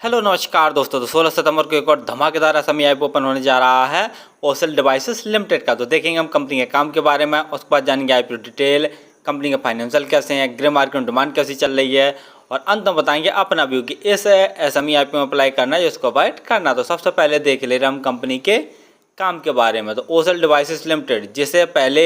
Hello नमस्कार दोस्तों। तो 16 सितंबर को एक और धमाकेदार असमी ऐप ओपन होने जा रहा है ओसल डिवाइसेस लिमिटेड का। तो देखेंगे हम कंपनी के काम के बारे में, उसके बाद जानेंगे आईपीओ डिटेल, कंपनी के फाइनेंशियल कैसे हैं, ग्रे मार्केट में डिमांड कैसी चल रही है, और अंत में बताएंगे अपना व्यू कि इस असमी ऐप में अप्लाई करना है इसको अवॉइड करना। तो सबसे पहले देख ले रहे हम कंपनी के काम के बारे में। तो ओसल डिवाइसेस लिमिटेड, जिसे पहले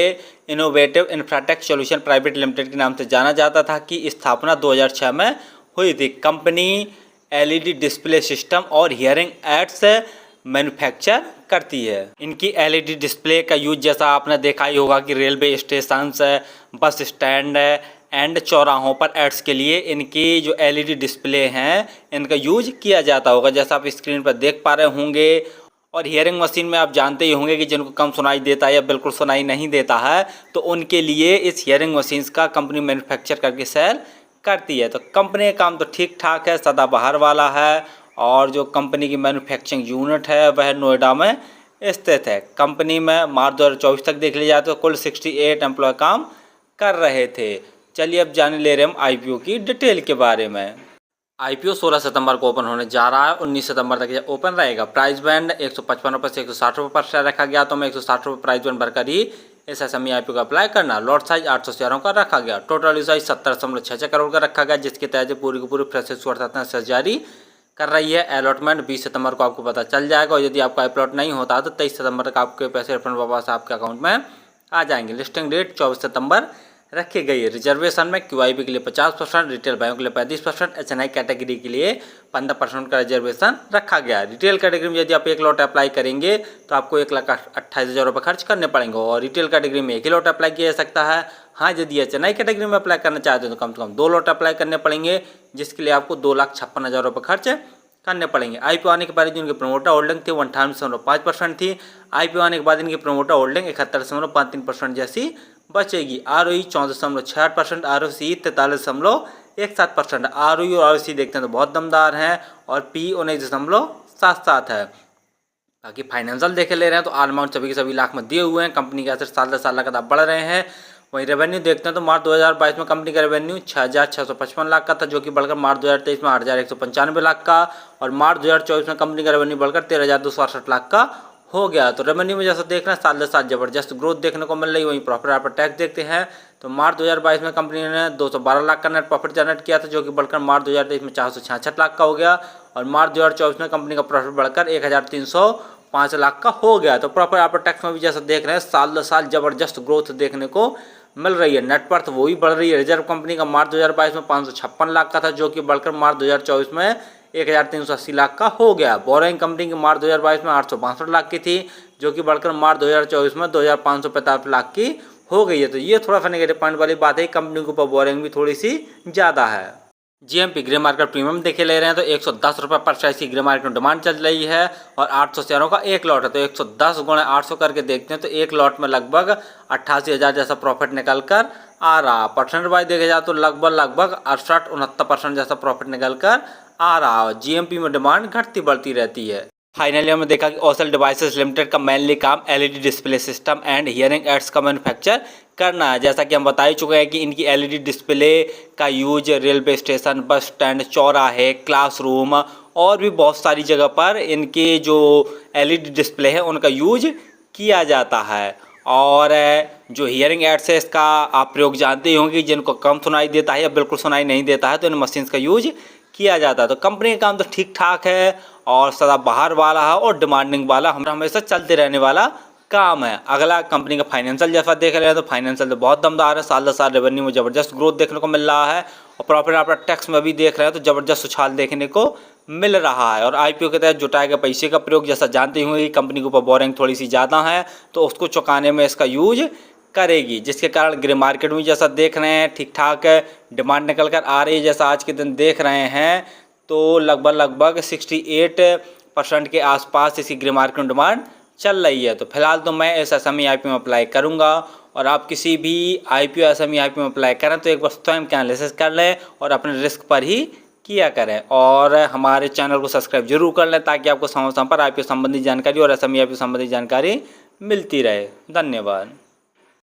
innovative Infratech solution private limited के नाम से जाना जाता था, की स्थापना 2006 में हुई थी। कंपनी एलईडी डिस्प्ले सिस्टम और हियरिंग एड्स मैन्युफैक्चर करती है। इनकी एलईडी डिस्प्ले का यूज जैसा आपने देखा ही होगा कि railway station, bus stand and चौराहों पर एड्स के लिए इनकी जो एलईडी डिस्प्ले हैं इनका यूज किया जाता होगा, जैसा आप स्क्रीन पर देख पा रहे होंगे। और हियरिंग मशीन में आप जानते ही होंगे कि जिनको कम सुनाई देता है या बिल्कुल सुनाई नहीं देता है, तो उनके लिए इस हियरिंग मशीन्स का कंपनी मैन्युफैक्चर करके सेल करती है। तो कंपनी का काम तो ठीक ठाक है, सदाबहार वाला है। और जो कंपनी की मैन्युफैक्चरिंग यूनिट है वह नोएडा में स्थित है। कंपनी में मार्च 2024 तक देख लिया जाए तो कुल 68 एम्प्लॉय काम कर रहे थे। चलिए अब जान ले रहे हम आईपीओ की डिटेल के बारे में। आईपीओ 16 सितंबर को ओपन होने जा रहा है, 19 सितंबर तक ये ओपन रहेगा। प्राइस बैंड 155 रुपये से 160 रुपये पर शेयर रखा गया, तो मैं 160 रुपये प्राइस बैंड भरकर ही इस एसएमई आईपीओ का अप्लाई करना। लॉट साइज 800 शेयरों का रखा गया। टोटल साइज 70.66 करोड़ का रखा गया, जिसके तहत पूरी की पूरी फ्रेशर्स को 68 जारी कर रही है। अलॉटमेंट 20 सितंबर को आपको पता चल जाएगा, और यदि आपका अपलॉट नहीं होता तो 23 सितंबर तक आपके पैसे रिफंड वापस आपके अकाउंट में आ जाएंगे। लिस्टिंग डेट 24 सितंबर रखी गई है। रिजर्वेशन में क्यूआईबी के लिए 50%, रिटेल बैंकों के लिए 35%, एचएनआई कैटेगरी के लिए 15% का रिजर्वेशन रखा गया है। रिटेल कैटेगरी में यदि आप एक लॉट अप्लाई करेंगे तो आपको 1,28,000 रुपये खर्च करने पड़ेंगे, और रिटेल कैटेगरी में एक ही लॉट अप्लाई किया जा सकता है। हाँ, यदि एचएनआई कैटेगरी में अप्लाई करना चाहते हैं तो कम से कम 2 लॉट अप्लाई करने पड़ेंगे, जिसके लिए आपको 2,56,000 रुपये खर्च करने पड़ेंगे। आईपीओ आने के बाद जो इनकी प्रमोटर होल्डिंग थी 58.5% थी। आईपीओ आने के बाद इनकी प्रमोटर होल्डिंग 71.53% जैसी बचेगी। ROE 14.68%, ROC 43.17%। आरओई और आरओसी देखते हैं तो बहुत दमदार हैं, और पी 19.77 है। बाकी फाइनेंशियल देखे ले रहे हैं तो ऑल अमाउंट सभी के सभी लाख में दिए हुए हैं। कंपनी के एसेट साल दर साल लगातार बढ़ रहे हैं। वहीं रेवेन्यू देखते हैं तो मार्च 2022 में कंपनी का रेवेन्यू 6,655 लाख का था, जो कि बढ़कर मार्च 2023 में 8,195 लाख का, और मार्च 2024 में कंपनी का रेवेन्यू बढ़कर 13,268 लाख का हो गया। तो रेवेन्यू में जैसा देख रहे हैं साल दर साल जबरदस्त ग्रोथ देखने को मिल रही है। वहीं प्रॉफिट आफ्टर टैक्स देखते हैं तो मार्च 2022 में कंपनी ने 212 लाख का नेट प्रॉफिट जनरेट किया था, जो कि बढ़कर मार्च 2023 में 466 लाख का हो गया, और मार्च 2024 में कंपनी का प्रॉफिट बढ़कर 1,305 लाख का हो गया। तो प्रॉफिट आफ्टर टैक्स में भी जैसा देख रहे हैं साल दर साल जबरदस्त ग्रोथ देखने को मिल रही है। नेट वर्थ वो भी बढ़ रही है। रिजर्व कंपनी का मार्च 2022 में 556 लाख का था, जो कि बढ़कर मार्च 2024 में 1,380 लाख का हो गया। बोरोइंग कंपनी की मार्च 2022 में 862 लाख की थी, जो कि बढ़कर मार्च 2024 में 2,545 लाख की हो गई है। तो ये थोड़ा सा नेगेटिव पॉइंट वाली बात है, कंपनी के ऊपर बोरोइंग भी थोड़ी सी ज़्यादा है। जीएमपी ग्रे मार्केट प्रीमियम देखे ले रहे हैं तो 110 रुपये पर शेयर की ग्रे मार्केट में डिमांड चल रही है, और 800 शेयरों का एक लॉट है। तो 110 गुणे 800 करके देखते हैं तो एक लॉट में लगभग 88,000 जैसा प्रॉफिट निकल कर आ रहा। परसेंट वाइज देखा जाए तो लगभग 68-69% जैसा प्रॉफिट निकल कर आ रहा। जीएमपी में डिमांड घटती बढ़ती रहती है। फाइनली हमने देखा कि ओसल डिवाइसेस लिमिटेड का मेनली काम LED display system and hearing aids का मैन्युफैक्चर करना है। जैसा कि हम बता ही चुके हैं कि इनकी एलईडी डिस्प्ले का use railway station, bus stand, चौराहे, क्लासरूम और भी बहुत सारी जगह पर इनके जो एलईडी डिस्प्ले है उनका यूज किया जाता है। और जो हियरिंग एड्स है इसका आप प्रयोग जानते ही होंगे, जिनको कम सुनाई देता है या बिल्कुल सुनाई नहीं देता है तो इन मशीन्स का यूज किया जाता है। तो कंपनी का काम तो ठीक ठाक है, और सदाबहार वाला है, और डिमांडिंग वाला, हमेशा चलते रहने वाला काम है। अगला कंपनी का फाइनेंशियल जैसा देख रहे हैं तो फाइनेंशियल तो बहुत दमदार है। साल दर साल रेवेन्यू में ज़बरदस्त ग्रोथ देखने को मिल रहा है, और प्रॉफिट आफ्टर टैक्स में भी देख रहे हैं तो ज़बरदस्त उछाल देखने को मिल रहा है। और आईपीओ के तहत जुटाए गए पैसे का प्रयोग जैसा जानते हुए कि कंपनी के ऊपर बोरिंग थोड़ी सी ज़्यादा है, तो उसको चुकाने में इसका यूज करेगी, जिसके कारण ग्रे मार्केट में जैसा देख रहे हैं ठीक ठाक डिमांड निकल कर आ रही है। जैसा आज के दिन देख रहे हैं तो लगभग 68% के आसपास इसकी ग्रे मार्केट में डिमांड चल रही है। तो फिलहाल तो मैं इस एसएमई आईपीओ में अप्लाई करूंगा, और आप किसी भी आईपीओ एसएमई आईपीओ में अप्लाई करें तो एक बार स्वयं का एनालिसिस कर लें और अपने रिस्क पर ही किया करें। और हमारे चैनल को सब्सक्राइब जरूर कर लें, ताकि आपको समय समय पर आईपीओ संबंधी जानकारी और एसएमई आईपीओ संबंधी जानकारी मिलती रहे। धन्यवाद।